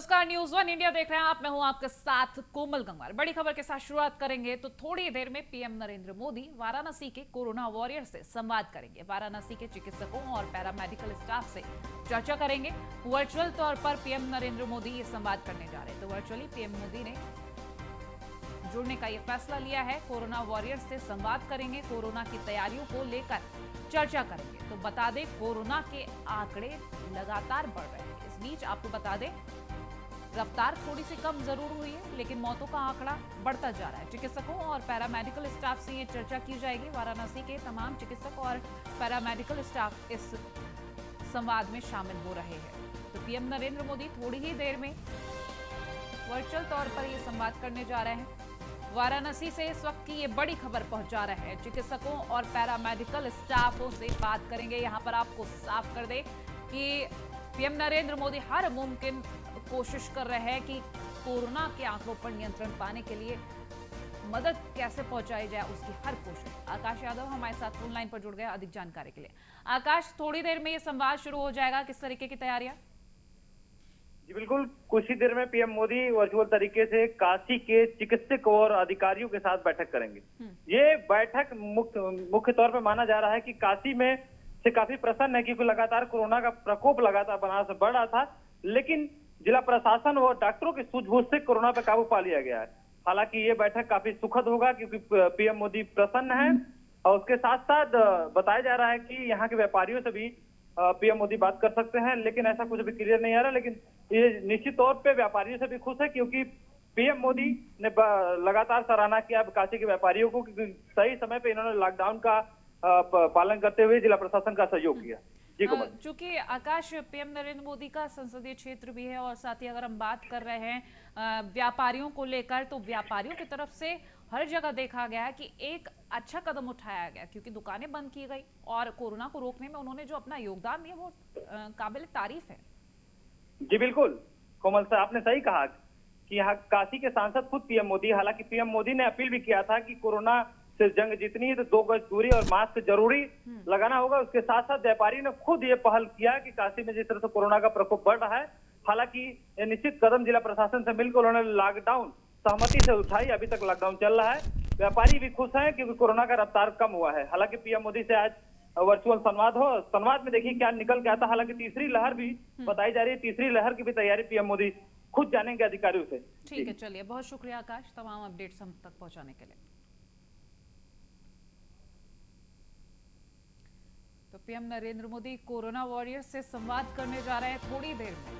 नमस्कार, news one India देख रहे हैं आप। मैं हूं आपके साथ कोमल गंगवार। बड़ी खबर के साथ शुरुआत करेंगे तो थोड़ी देर में पीएम नरेंद्र मोदी वाराणसी के कोरोना वॉरियर से संवाद करेंगे। वाराणसी के चिकित्सकों और पैरामेडिकल स्टाफ से चर्चा करेंगे। वर्चुअल तौर पर पीएम नरेंद्र मोदी ये संवाद करने जा रहे हैं। तो वर्चुअली पीएम मोदी ने जुड़ने का ये फैसला लिया है। कोरोना वॉरियर से संवाद करेंगे, कोरोना की तैयारियों को लेकर चर्चा करेंगे। तो बता दें, कोरोना के आंकड़े लगातार बढ़ रहे हैं। इस बीच आपको बता दें, रफ्तार थोड़ी सी कम जरूर हुई है, लेकिन मौतों का आंकड़ा बढ़ता जा रहा है। चिकित्सकों और पैरामेडिकल स्टाफ से ये चर्चा की जाएगी। वाराणसी के तमाम चिकित्सक और पैरामेडिकल स्टाफ इस संवाद में शामिल हो रहे हैं। तो पीएम नरेंद्र मोदी थोड़ी ही देर में वर्चुअल तौर पर ये संवाद करने जा रहे हैं। वाराणसी से इस वक्त की ये बड़ी खबर पहुंचा रहे हैं। चिकित्सकों और पैरामेडिकल स्टाफों से बात करेंगे। यहां पर आपको साफ कर दे कि पीएम नरेंद्र मोदी हर मुमकिन कोशिश कर रहे हैं कि कोरोना के आंकड़ों पर नियंत्रण पाने के लिए मदद कैसे पहुंचाई जाए, उसकी हर कोशिश। आकाश यादव हमारे साथ फोन लाइन पर जुड़ गए अधिक जानकारी के लिए। आकाश, थोड़ी देर में ये संवाद शुरू हो जाएगा, किस तरीके की तैयारियां? जी बिल्कुल, कुछ ही देर में पीएम मोदी वर्चुअल तरीके से काशी के चिकित्सक और अधिकारियों के साथ बैठक करेंगे। ये बैठक मुख्य तौर पर माना जा रहा है कि काशी में से काफी प्रसन्न है, क्योंकि लगातार कोरोना का प्रकोप लगातार बनारस में बढ़ रहा था, लेकिन जिला प्रशासन और डॉक्टरों की सूझबूझ से कोरोना पर काबू पा लिया गया है। हालांकि ये बैठक काफी सुखद होगा, क्योंकि पीएम मोदी प्रसन्न है। और उसके साथ साथ बताया जा रहा है कि यहाँ के व्यापारियों से भी पीएम मोदी बात कर सकते हैं, लेकिन ऐसा कुछ भी क्लियर नहीं आ रहा। लेकिन ये निश्चित तौर पे व्यापारियों से भी खुश है, क्योंकि पीएम मोदी ने लगातार सराहना किया काशी के व्यापारियों को, क्योंकि सही समय पे इन्होंने लॉकडाउन का पालन करते हुए जिला प्रशासन का सहयोग किया। चूंकि आकाश, पीएम नरेंद्र मोदी का संसदीय क्षेत्र भी है, और साथ ही अगर हम बात कर रहे हैं व्यापारियों को लेकर, तो व्यापारियों की तरफ से हर जगह देखा गया है कि एक अच्छा कदम उठाया गया, क्योंकि दुकानें बंद की गई और कोरोना को रोकने में उन्होंने जो अपना योगदान दिया वो काबिल तारीफ है। जी बिल्कुल कोमल साहब, आपने सही कहा कि यहाँ काशी के सांसद खुद पीएम मोदी। हालांकि पीएम मोदी ने अपील भी किया था कि कोरोना से जंग जीतनी है तो 2 गज दूरी और मास्क जरूरी लगाना होगा। उसके साथ साथ व्यापारी ने खुद ये पहल किया कि काशी में जिस तरह से कोरोना का प्रकोप बढ़ रहा है, हालांकि ये निश्चित कदम जिला प्रशासन से मिलकर उन्होंने लॉकडाउन सहमति से उठाई। अभी तक लॉकडाउन चल रहा है। व्यापारी भी खुश हैं, क्योंकि कोरोना का रफ्तार कम हुआ है। हालांकि पीएम मोदी से आज वर्चुअल संवाद में देखिए क्या निकल के आता। हालांकि तीसरी लहर भी बताई जा रही है, तीसरी लहर की भी तैयारी पीएम मोदी खुद जानेंगे अधिकारियों से। ठीक है, चलिए, बहुत शुक्रिया आकाश तमाम अपडेट्स हम तक पहुंचाने के लिए। तो PM Narendra Modi corona warriors से संवाद करने जा रहे हैं थोड़ी देर में।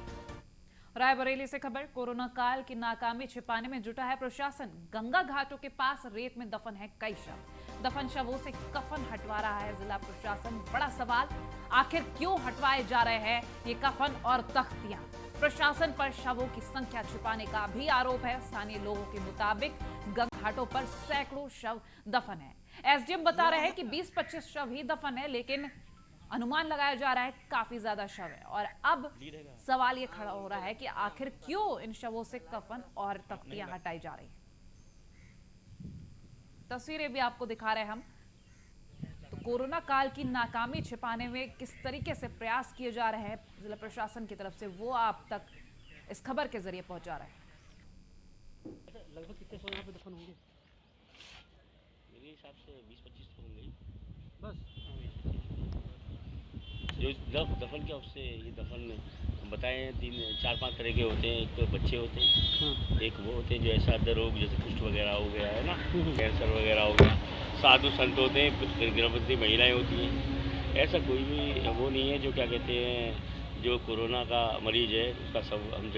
रायबरेली से खबर, कोरोना काल की नाकामी छिपाने में जुटा है प्रशासन। गंगा घाटों के पास रेत में दफन है कई शव। दफन शवों से कफन हटवा रहा है जिला प्रशासन। बड़ा सवाल, आखिर क्यों हटवाए जा रहे हैं ये कफन और तख्तियां? प्रशासन पर शवों की संख्या छिपाने का भी आरोप है। स्थानीय लोगों के मुताबिक गंगा घाटों पर सैकड़ों शव दफन है। एसडीएम बता रहे हैं कि 20-25 शव ही दफन है, लेकिन अनुमान लगाया जा रहा है काफी ज्यादा शव है। और अब सवाल ये खड़ा हो रहा है कि आखिर क्यों इन शवों से कफन और तख्तियां हटाई जा रही हैं। तस्वीरें भी आपको दिखा रहे हैं हम। तो कोरोना काल की नाकामी छिपाने में किस तरीके से प्रयास किए जा रहे हैं जिला प्रशासन की तरफ से, वो आप तक इस खबर के जरिए पहुंचा रहे हैं। लगभग कितने सौ यहाँ पे दफन होंगे? मेरे हिसाब से 20-25 तो होंगे बस। जो दफन क्या, उससे ये दफन बताए 3-4-5 तरह के होते हैं। एक तो बच्चे होते हैं, एक वो होते हैं जो ऐसा रोग जैसे कुष्ठ वगैरह हो गया है ना, कैंसर वगैरह हो गया। साधु संत होते हैं, कुछ गर्भवती महिलाएं होती हैं। ऐसा कोई भी वो नहीं है जो क्या कहते हैं, जो कोरोना का मरीज है उसका सब हम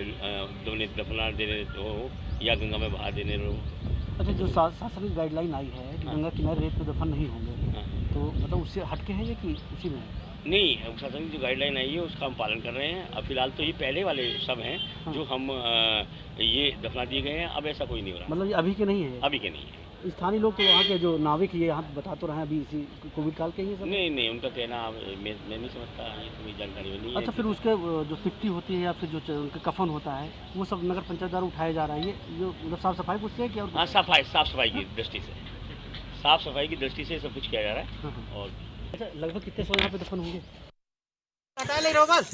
दफना देने हो या गंगा में बहा देने रहो। अच्छा, जो शासनिक गाइडलाइन आई है कि गंगा किनारे रेत पे दफन नहीं होंगे, तो मतलब उससे हटके है ये कि उसी में है? नहीं, शासन की जो गाइडलाइन आई है उसका हम पालन कर रहे हैं। अब फिलहाल तो ये पहले वाले सब हैं जो हम ये दफना दिए गए हैं। अब ऐसा कोई नहीं हो रहा। मतलब ये अभी के नहीं है? अभी के नहीं है। स्थानीय लोग तो वहाँ के जो नाविक ये यहाँ बता तो रहे हैं अभी इसी कोविड काल के ही सब? नहीं, उनका कहना मैं नहीं समझता, ये तो मेरी जानकारी में नहीं है। अच्छा, फिर उसके जो सिट्टी होती है या फिर जो उनका कफन होता है, वो सब नगर पंचायत द्वारा उठाया जा रहा है। ये जो मतलब साफ सफाई पूछते हैं क्या? हाँ, साफ सफाई की दृष्टि से, साफ सफाई की दृष्टि से सब कुछ किया जा रहा है। और अच्छा, लगभग कितने सौ यहाँ पे दफन होंगे? हटा ले रो बस।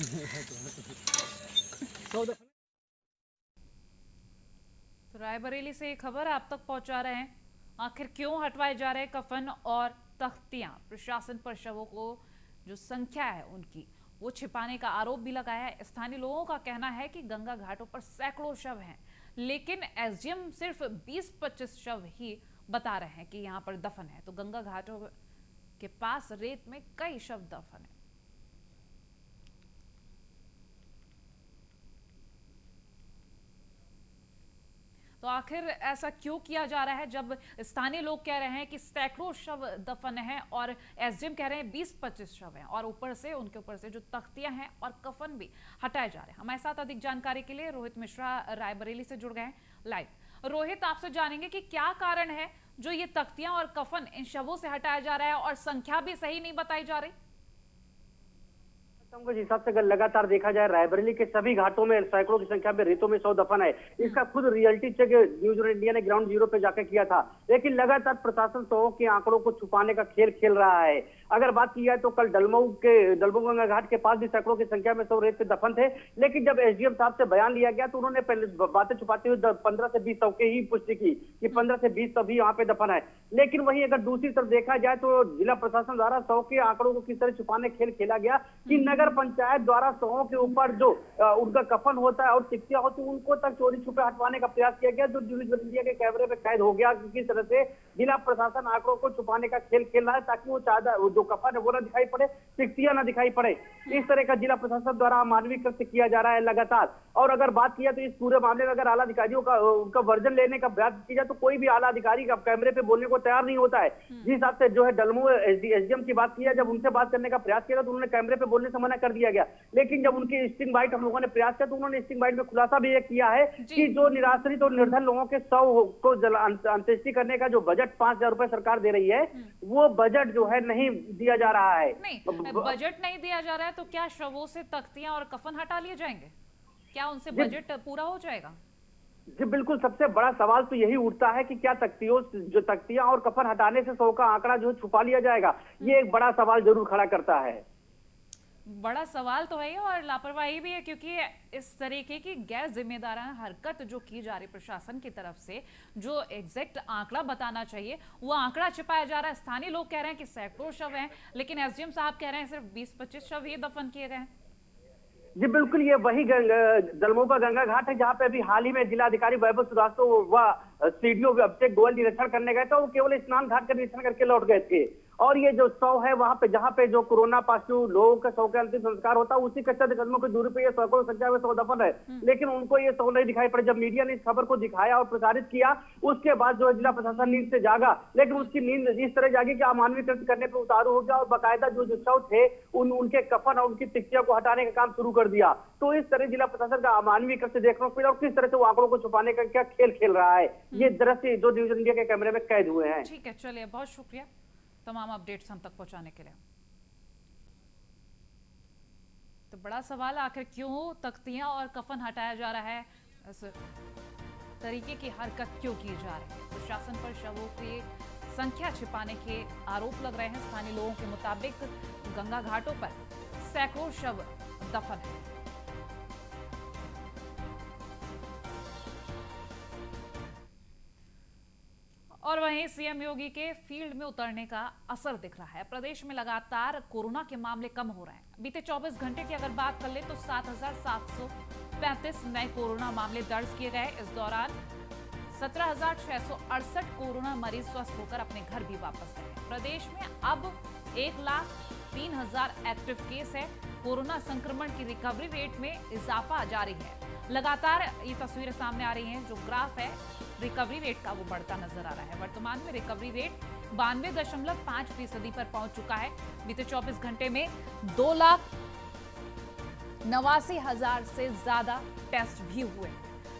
तो रायबरेली से ये खबर आप तक पहुंचा रहे हैं। आखिर क्यों हटवाए जा रहे हैं कफन और तख्तियां? प्रशासन पर शवों को जो संख्या है उनकी वो छिपाने का आरोप भी लगाया है। स्थानीय लोगों का कहना है कि गंगा घाटों पर सैकड़ों शव हैं, लेकिन एसडीएम सिर्फ 20-25 शव ही बता रहे हैं कि यहाँ पर दफन है। तो गंगा घाटों के पास रेत में कई शव दफन है। तो आखिर ऐसा क्यों किया जा रहा है जब स्थानीय लोग कह रहे हैं कि सैकड़ों शव दफन हैं और एसडीएम कह रहे हैं 20-25 शव हैं, और ऊपर से उनके ऊपर से जो तख्तियां हैं और कफन भी हटाए जा रहे हैं। हमारे साथ अधिक जानकारी के लिए रोहित मिश्रा रायबरेली से जुड़ गए हैं लाइव। रोहित, आपसे जानेंगे कि क्या कारण है जो ये तख्तियां और कफन इन शवों से हटाया जा रहा है और संख्या भी सही नहीं बताई जा रही। जिस हिसाब से अगर लगातार देखा जाए रायबरेली के सभी घाटों में सैकड़ों की संख्या में रेतों में 100 दफन है। इसका खुद रियलिटी चेक न्यूज इंडिया ने ग्राउंड जीरो पे जाकर किया था, लेकिन लगातार प्रशासन शवों के आंकड़ों को छुपाने का खेल खेल रहा है। अगर बात की जाए तो कल डलमऊ गंगा घाट के पास भी सैकड़ों की संख्या में 100 रेत पे दफन थे, लेकिन जब एसडीएम साहब से बयान लिया गया तो उन्होंने पहले बातें छुपाते हुए 15 से 20 शव की ही पुष्टि की कि 15 से 20 शव ही यहाँ पे दफन है। लेकिन वहीं अगर दूसरी तरफ देखा जाए तो जिला प्रशासन द्वारा शव के आंकड़ों को किस तरह छुपाने खेल खेला गया कि नगर पंचायत द्वारा शवों के ऊपर जो उनका कफन होता है और टिक्तियां होती है उनको तक चोरी छुपे हटवाने का प्रयास किया गया, जो न्यूज इंडिया के कैमरे में कैद हो गया कि किस तरह से जिला प्रशासन आंकड़ों को छुपाने का खेल खेल रहा है ताकि वो चादर जो कफन है वो ना दिखाई पड़े, टिक्तियां ना दिखाई पड़े। इस तरह का जिला प्रशासन द्वारा अमानवीय कृत्य किया जा रहा है लगातार। और अगर बात किया तो इस पूरे मामले में अगर आला अधिकारियों का उनका वर्जन लेने का प्रयास किया जाए तो कोई भी आला अधिकारी का कैमरे पे बोलने को तैयार नहीं होता है। जिस हिसाब से जो है डलमऊ एसडीएम की बात किया, जब उनसे बात करने का प्रयास किया तो उन्होंने कैमरे पे बोलने से मना कर दिया गया। लेकिन जब उनकी स्टिंग बाइट हम लोगों ने प्रयास किया तो उन्होंने स्टिंग बाइट में खुलासा भी ये किया है कि जो निराश्रित और निर्धन लोगों के शव को अंत्येष्टि करने का जो बजट 5,000 रुपए सरकार दे रही है वो बजट जो है नहीं दिया जा रहा है। नहीं, बजट नहीं दिया जा रहा है तो क्या शवों से तख्तियां और कफन हटा लिए जाएंगे? क्या उनसे बजट पूरा हो जाएगा? जी बिल्कुल, सबसे बड़ा सवाल तो यही उठता है कि क्या तख्तियां और कफन हटाने से शव का आंकड़ा जो छुपा लिया जाएगा, ये एक बड़ा सवाल जरूर खड़ा करता है। बड़ा सवाल तो है ही और लापरवाही भी है, क्योंकि इस तरीके की गैर जिम्मेदाराना हरकत जो की जा रही प्रशासन की तरफ से, जो एग्जैक्ट आंकड़ा बताना चाहिए वो आंकड़ा छिपाया जा रहा है। स्थानीय लोग कह रहे हैं कि सैकड़ों शव हैं, लेकिन एसडीएम साहब कह रहे हैं सिर्फ 20-25 शव ही दफन किए गए हैं। जी बिल्कुल, ये वही डलमऊ का गंगा घाट है जहाँ पे अभी हाल ही में जिलाधिकारी वैभव श्रीवास्तव व सीडीओ अभिषेक गोयल निरीक्षण करने गए थे। वो केवल स्नान घाट का निरीक्षण करके लौट गए थे। और ये जो शव है वहां पे जहाँ पे जो कोरोना पॉजिटिव लोगों के शव के अंतिम संस्कार होता है उसी के चंद कदमों की दूरी पे ये सैकड़ों संख्या में शव दफन है, लेकिन उनको ये शव नहीं दिखाई पड़े। जब मीडिया ने इस खबर को दिखाया और प्रसारित किया उसके बाद जो है जिला प्रशासन नींद से जागा, लेकिन उसकी नींद इस तरह जागी कि अमानवीय कृत्य करने पर उतारू हो गया और बाकायदा जो शव थे उनके कफन और उनकी टिक्तियों को हटाने का काम शुरू कर दिया। तो इस तरह जिला प्रशासन का अमानवीय कृत्य देखने को मिला और किस तरह से वो आंकड़ों को छुपाने का क्या खेल खेल रहा है, ये दृश्य जो न्यूज इंडिया के कैमरे में कैद हुए हैं। ठीक है, चलिए, बहुत शुक्रिया तमाम अपडेट्स हम तक पहुंचाने के लिए। तो बड़ा सवाल, आखिर क्यों तख्तियां और कफन हटाया जा रहा है, इस तरीके की हरकत क्यों की जा रही है? प्रशासन पर शवों की संख्या छिपाने के आरोप लग रहे हैं। स्थानीय लोगों के मुताबिक गंगा घाटों पर सैकड़ों शव दफन है। और वहीं सीएम योगी के फील्ड में उतरने का असर दिख रहा है। प्रदेश में लगातार कोरोना के मामले कम हो रहे हैं। बीते 24 घंटे की अगर बात कर ले तो 7,735 नए कोरोना मामले दर्ज किए गए। इस दौरान 17,668 कोरोना मरीज स्वस्थ होकर अपने घर भी वापस गए। प्रदेश में अब 1,03,000 एक्टिव केस है। कोरोना संक्रमण की रिकवरी रेट में इजाफा जारी है। लगातार ये तस्वीरें सामने आ रही हैं। जो ग्राफ है रिकवरी रेट का वो बढ़ता नजर आ रहा है। वर्तमान में रिकवरी रेट 92.5% पर पहुंच चुका है। बीते 24 घंटे में 2,89,000 से ज्यादा टेस्ट भी हुए।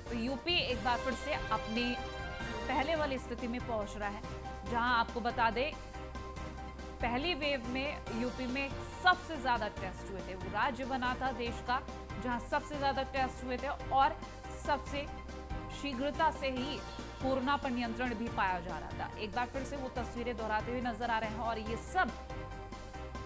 तो यूपी एक बार फिर से अपनी पहले वाली स्थिति में पहुंच रहा है, जहां आपको बता दें पहली वेव में यूपी में सबसे ज्यादा टेस्ट हुए थे। वो राज्य बना था देश का जहां सबसे ज्यादा टेस्ट हुए थे और सबसे शीघ्रता से ही कोरोना पर नियंत्रण भी पाया जा रहा था। एक बार फिर से वो तस्वीरें दोहराते हुए नजर आ रहे हैं और ये सब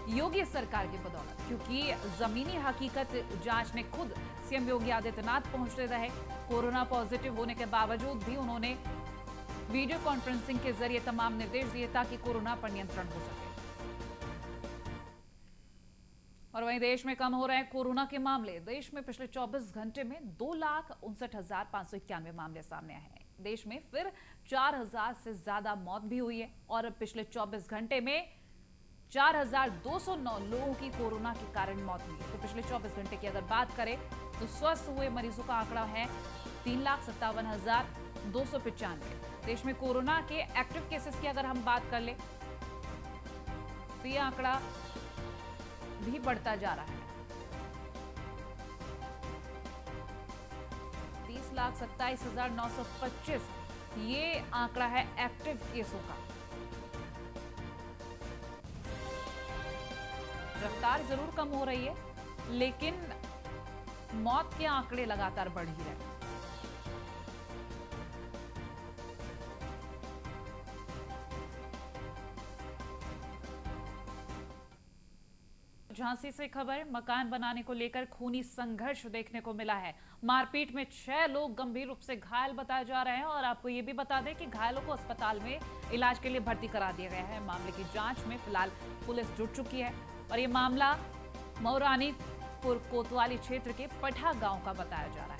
योगी सरकार की बदौलत, क्योंकि जमीनी हकीकत जांच ने खुद सीएम योगी आदित्यनाथ पहुंचते रहे। कोरोना पॉजिटिव होने के बावजूद भी उन्होंने वीडियो कॉन्फ्रेंसिंग के जरिए तमाम निर्देश दिए ताकि कोरोना पर नियंत्रण हो सके। और वहीं देश में कम हो रहे हैं कोरोना के मामले। देश में पिछले 24 घंटे में 2,59,591 मामले सामने आए हैं। देश में फिर 4,000 से ज्यादा मौत भी हुई है और पिछले 24 घंटे में 4,209 लोगों की कोरोना के कारण मौत हुई है। तो पिछले 24 घंटे की अगर बात करें तो स्वस्थ हुए मरीजों का आंकड़ा है 3,57,295। देश में कोरोना के एक्टिव केसेस की अगर हम बात कर ले तो ये आंकड़ा भी बढ़ता जा रहा है। 30,27,925 ये आंकड़ा है एक्टिव केसों का। रफ्तार जरूर कम हो रही है लेकिन मौत के आंकड़े लगातार बढ़ ही रहे हैं। झांसी से खबर, मकान बनाने को लेकर खूनी संघर्ष देखने को मिला है। मारपीट में 6 लोग गंभीर रूप से घायल बताए जा रहे हैं और आपको ये भी बता दें कि घायलों को अस्पताल में इलाज के लिए भर्ती करा दिया गया है। मामले की जांच में फिलहाल पुलिस जुट चुकी है और ये मामला मौरानीपुर कोतवाली क्षेत्र के पठा गांव का बताया जा रहा है।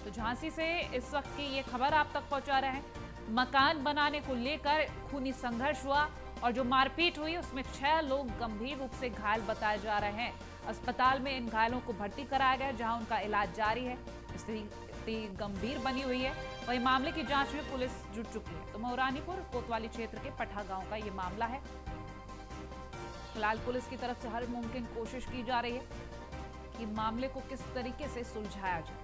तो झांसी से इस वक्त की ये खबर आप तक पहुंचा रहे हैं। मकान बनाने को लेकर खूनी संघर्ष हुआ और जो मारपीट हुई उसमें 6 लोग गंभीर रूप से घायल बताए जा रहे हैं। अस्पताल में इन घायलों को भर्ती कराया गया जहां उनका इलाज जारी है। स्थिति गंभीर बनी हुई है। वहीं मामले की जांच में पुलिस जुट चुकी है। तो मौरानीपुर कोतवाली क्षेत्र के पठा गांव का ये मामला है। फिलहाल पुलिस की तरफ से हर मुमकिन कोशिश की जा रही है कि मामले को किस तरीके से सुलझाया जाए।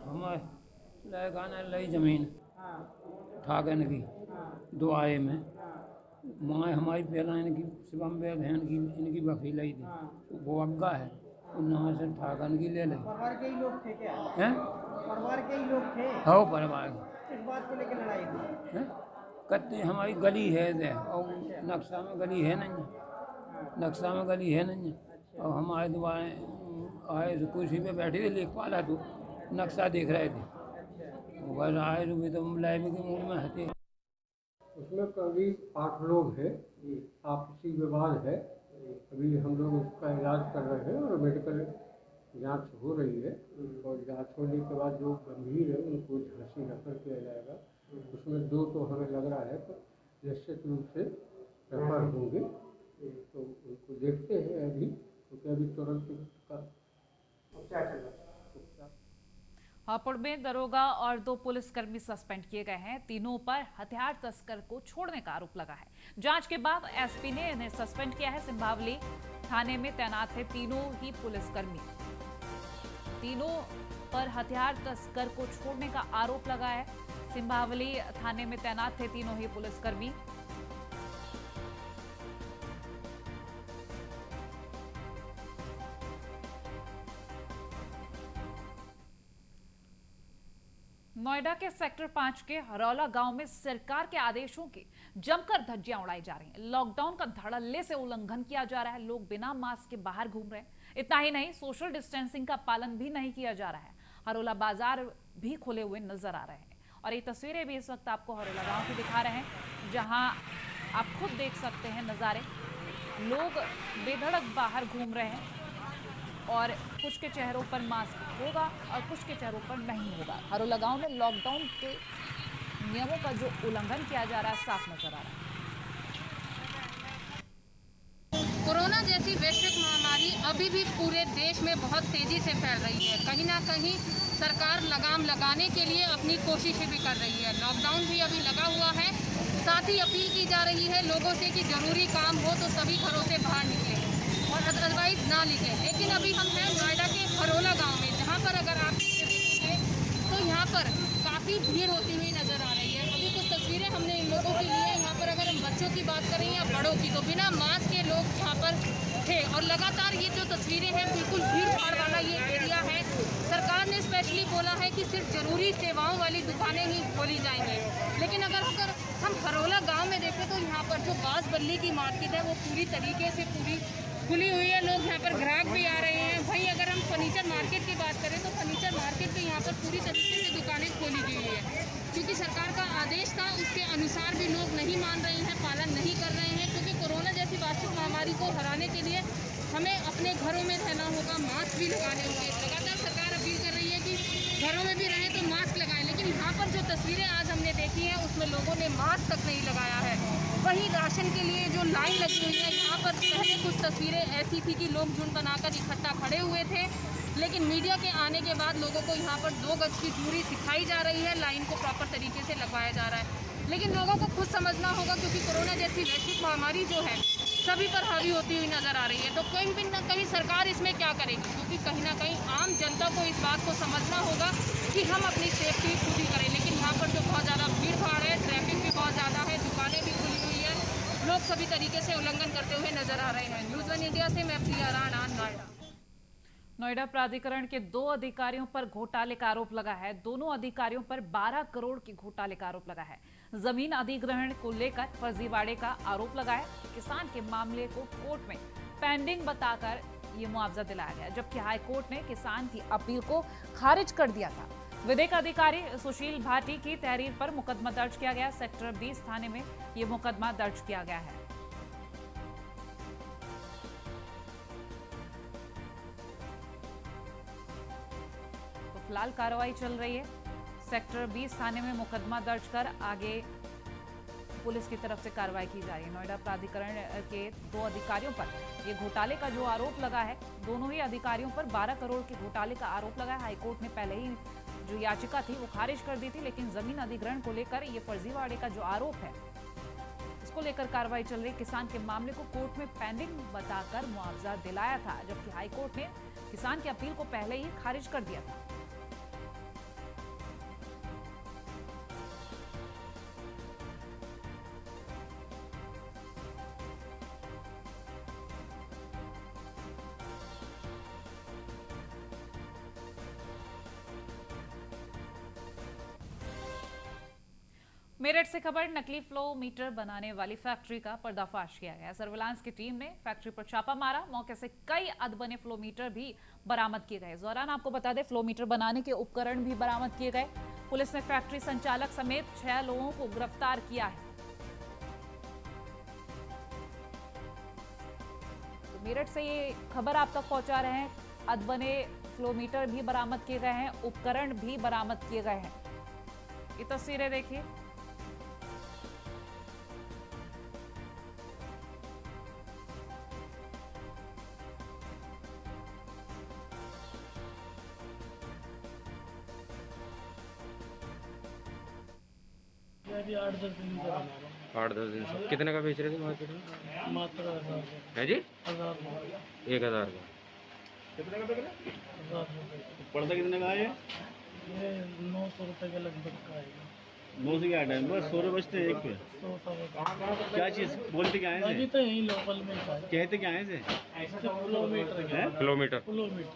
हमारे लगाना लई जमीन ठाकन की दुआए में माँ हमारी पहला इनकी शिवम वेद है इनकी बकरी लाई थी वो अग्गा है उन्होंने से ठाकन की ले ली। परिवार के ही लोग थे क्या? हैं? परिवार के ही लोग थे? हो परिवार इस बात को लेकर लड़ाई हुई? हैं? कत्ते हमारी गली है दे और नक्शा में गली है नहीं, नक्शा में गली है नहीं और हमारे दुआएं आए तो कुर्सी पे बैठे थे लेखपाल तो नक्शा देख रहे थे बस आए तो लाइव के मूड में हंसे। उसमें करीब 8 लोग हैं। आपसी विवाद है। अभी हम लोग उसका इलाज कर रहे हैं और मेडिकल जांच हो रही है और जांच होने के बाद जो गंभीर है उनको झांसी रेफर किया जाएगा। उसमें 2 तो हमें लग रहा है तो निश्चित रूप से रेफर होंगे तो उनको देखते हैं अभी क्योंकि अभी तुरंत का क्या चल रहा है। हापुड़ में दरोगा और 2 पुलिसकर्मी सस्पेंड किए गए हैं। तीनों पर हथियार तस्कर को छोड़ने का आरोप लगा है। जांच के बाद एसपी ने इन्हें सस्पेंड किया है। सिंभावली थाने में तैनात है तीनों ही पुलिसकर्मी। तीनों पर हथियार तस्कर को छोड़ने का आरोप लगा है। सिंभावली थाने में तैनात थे तीनों ही पुलिसकर्मी। नोएडा के सेक्टर 5 के हरौला गांव में सरकार के आदेशों की जमकर धज्जियां उड़ाई जा रही हैं। लॉकडाउन का धड़ल्ले से उल्लंघन किया जा रहा है। लोग बिना मास्क के बाहर घूम रहे हैं। इतना ही नहीं, सोशल डिस्टेंसिंग का पालन भी नहीं किया जा रहा है। हरौला बाजार भी खुले हुए नजर आ रहे हैं और ये तस्वीरें भी इस वक्त आपको हरौला गांव की दिखा रहे हैं जहां आप खुद देख सकते हैं नजारे। लोग बेधड़क बाहर घूम रहे हैं और कुछ के चेहरों पर मास्क होगा और कुछ के चेहरों पर नहीं होगा। हरौला गांव में लॉकडाउन के नियमों का जो उल्लंघन किया जा रहा है साफ नजर आ रहा है। कोरोना जैसी वैश्विक महामारी अभी भी पूरे देश में बहुत तेजी से फैल रही है। कहीं ना कहीं सरकार लगाम लगाने के लिए अपनी कोशिशें भी कर रही है। लॉकडाउन भी अभी लगा हुआ है। साथ ही अपील की जा रही है लोगों से कि जरूरी काम हो तो सभी घरों से बाहर निकले और अदरवाइज ना लिखे। लेकिन अभी हम हैं नोएडा के हरौला गांव में, जहां पर अगर आप देखेंगे तो यहाँ पर काफ़ी भीड़ होती हुई नजर आ रही है। अभी कुछ तस्वीरें हमने इन लोगों की ली है। यहाँ पर अगर हम बच्चों की बात करें या बड़ों की तो बिना मास्क के लोग यहाँ पर थे और लगातार ये जो तस्वीरें हैं बिल्कुल भीड़ भाड़ वाला ये एरिया है। सरकार ने स्पेशली बोला है कि सिर्फ ज़रूरी सेवाओं वाली दुकानें ही खोली जाएंगी, लेकिन अगर हम हरोला गांव में देखें तो यहाँ पर जो बास बल्ली की मार्केट है वो पूरी तरीके से पूरी खुली हुई है। लोग यहाँ पर ग्राहक भी आ रहे हैं। वहीं अगर हम फर्नीचर मार्केट की बात करें तो फर्नीचर मार्केट भी यहाँ पर पूरी तरीके से दुकानें खोली गई है, क्योंकि सरकार का आदेश था उसके अनुसार भी लोग नहीं मान रहे हैं, पालन नहीं कर रहे हैं, क्योंकि कोरोना जैसी वैश्विक महामारी को हराने के लिए हमें अपने घरों में रहना होगा, मास्क भी लगाने होंगे। लगातार सरकार अपील कर रही है कि घरों में भी रहें तो मास्क लगाएं, लेकिन यहाँ पर जो तस्वीरें आज हमने देखी हैं उसमें लोगों ने मास्क तक नहीं लगाया है। वहीं राशन के लिए जो लाइन लगी हुई है, यहाँ पर पहले कुछ तस्वीरें ऐसी थी कि लोग झुंड बनाकर इकट्ठा खड़े हुए थे, लेकिन मीडिया के आने के बाद लोगों को यहाँ पर 2 गज की दूरी सिखाई जा रही है, लाइन को प्रॉपर तरीके से लगवाया जा रहा है। लेकिन लोगों को खुद समझना होगा, क्योंकि कोरोना जैसी वैश्विक महामारी जो है सभी पर हावी होती हुई नज़र आ रही है, तो कहीं भी ना कहीं सरकार इसमें क्या करेगी, क्योंकि कहीं ना कहीं आम जनता को इस बात को समझना होगा कि हम अपनी सेफ्टी खुद ही करें। लेकिन यहाँ पर जो बहुत ज़्यादा भीड़ भाड़ है, ट्रैफिक भी बहुत ज़्यादा है, दुकानें भी खुली हुई है, लोग सभी तरीके से उल्लंघन करते हुए नजर आ रहे हैं। न्यूज़ 1 इंडिया से मैं प्रिया राणा, नोएडा। नोएडा प्राधिकरण के 2 अधिकारियों पर घोटाले का आरोप लगा है। दोनों अधिकारियों पर 12 करोड़ के घोटाले का आरोप लगा है। जमीन अधिग्रहण को लेकर फर्जीवाड़े का आरोप लगा है। किसान के मामले को कोर्ट में पेंडिंग बताकर ये मुआवजा दिलाया गया, जबकि हाईकोर्ट ने किसान की अपील को खारिज कर दिया था। विधिक अधिकारी सुशील भाटी की तहरीर पर मुकदमा दर्ज किया गया। सेक्टर 20 थाने में ये मुकदमा दर्ज किया गया है। फिलहाल कार्रवाई चल रही है। सेक्टर 20 थाने में मुकदमा दर्ज कर आगे पुलिस की तरफ से कार्रवाई की जा रही है। नोएडा प्राधिकरण के 2 अधिकारियों पर ये घोटाले का जो आरोप लगा है, दोनों ही अधिकारियों पर 12 करोड़ के घोटाले का आरोप लगा है। हाईकोर्ट ने पहले ही जो याचिका थी वो खारिज कर दी थी, लेकिन जमीन अधिग्रहण को लेकर ये फर्जीवाड़े का जो आरोप है इसको लेकर कार्रवाई चल रही। किसान के मामले को कोर्ट में पेंडिंग बताकर मुआवजा दिलाया था, जबकि हाईकोर्ट ने किसान की अपील को पहले ही खारिज कर दिया था। मेरठ से खबर, नकली फ्लो मीटर बनाने वाली फैक्ट्री का पर्दाफाश किया गया। सर्विलांस की टीम ने फैक्ट्री पर छापा मारा। मौके से कई अधबने फ्लो मीटर भी बरामद किए गए। इस दौरान आपको बता दें, फ्लो मीटर बनाने के उपकरण भी बरामद किए गए। पुलिस ने फैक्ट्री संचालक समेत 6 लोगों को गिरफ्तार किया है। तो मेरठ से ये खबर आप तक पहुंचा रहे हैं। अधबने फ्लो मीटर भी बरामद किए गए हैं, उपकरण भी बरामद किए गए हैं। ये तस्वीरें देखिए। अभी 8-10 दिन का बना रहा हूँ। 8-10 दिन से कितने का बेच रहे थे मार्केट में? मात्र 1000 है जी, 1000 1000 का। कितने का बेच रहे? 1000 रुपये। पड़ता कितने का है ये 900 रुपये के लगभग का आएगा। 9 से क्या टाइम बस 100 रुपये बचते एक पे। 100 क्या चीज़ बोलते क्या है? अभी तो यही लोकल में था। कहते क्या है? किलोमीटर किलोमीटर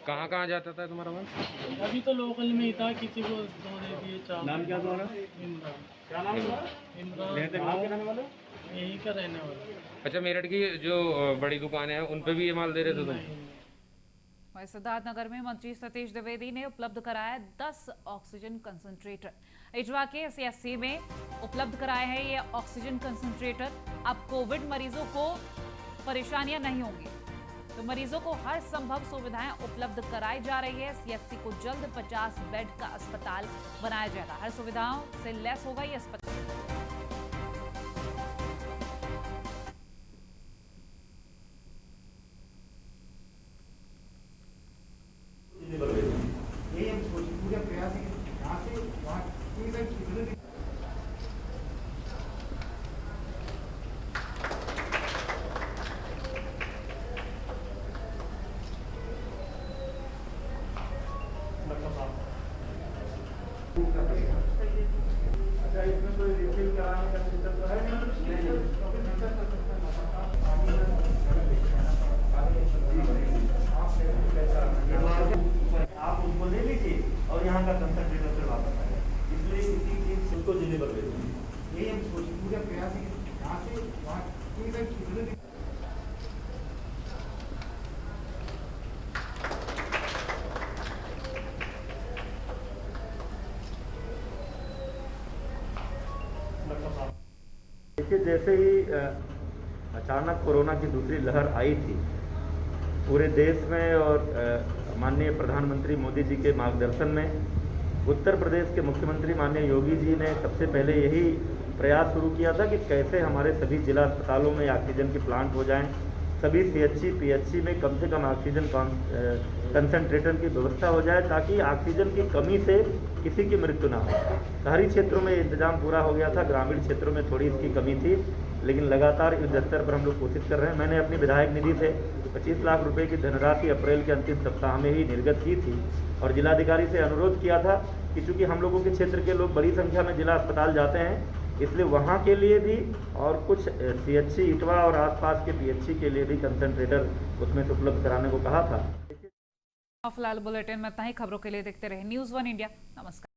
कहाँ जाता था तुम्हारा माल? अभी तो लोकल में ही था, किसी को 2 दे दिए 4। नाम क्या तुम्हारा? इमरान। क्या नाम है? इमरान। रहने वाले? यही का रहने वाला। अच्छा, मेरठ की जो बड़ी दुकान है उन पे भी ये माल दे रहे थे तुम? सिद्धार्थनगर में मंत्री सतीश द्विवेदी ने उपलब्ध कराया 10 ऑक्सीजन कंसंट्रेटर। इजवा के CSC में उपलब्ध कराए हैं ये ऑक्सीजन कंसंट्रेटर। अब कोविड मरीजों को परेशानियां नहीं होंगी, तो मरीजों को हर संभव सुविधाएं उपलब्ध कराई जा रही है। CSC को जल्द 50 बेड का अस्पताल बनाया जाएगा। हर सुविधाओं से लैस होगा ये अस्पताल। अच्छा, इसमें तो उसको जिले पर भेजेंगे। यही हम पूरा प्रयास है कि यहाँ से वहाँ कितने देखिए, जैसे ही अचानक कोरोना की दूसरी लहर आई थी पूरे देश में और माननीय प्रधानमंत्री मोदी जी के मार्गदर्शन में उत्तर प्रदेश के मुख्यमंत्री माननीय योगी जी ने सबसे पहले यही प्रयास शुरू किया था कि कैसे हमारे सभी जिला अस्पतालों में ऑक्सीजन के प्लांट हो जाएं, सभी CHC PHC में कम से कम ऑक्सीजन कंसंट्रेटर की व्यवस्था हो जाए ताकि ऑक्सीजन की कमी से किसी की मृत्यु ना हो। शहरी क्षेत्रों में इंतजाम पूरा हो गया था, ग्रामीण क्षेत्रों में थोड़ी इसकी कमी थी, लेकिन लगातार इस स्तर पर हम लोग कोशिश कर रहे हैं। मैंने अपनी विधायक निधि से 25 लाख रुपए की धनराशि अप्रैल के अंतिम सप्ताह में ही निर्गत की थी और जिलाधिकारी से अनुरोध किया था कि चूंकि हम लोगों के क्षेत्र के लोग बड़ी संख्या में जिला अस्पताल जाते हैं, इसलिए वहाँ के लिए भी और कुछ CHC इटवा और आसपास के PHC के लिए भी कंसंट्रेटर उसमें से उपलब्ध कराने को कहा था। फिलहाल बुलेटिन में इतना ही। खबरों के लिए देखते रहे News 1 इंडिया। नमस्कार।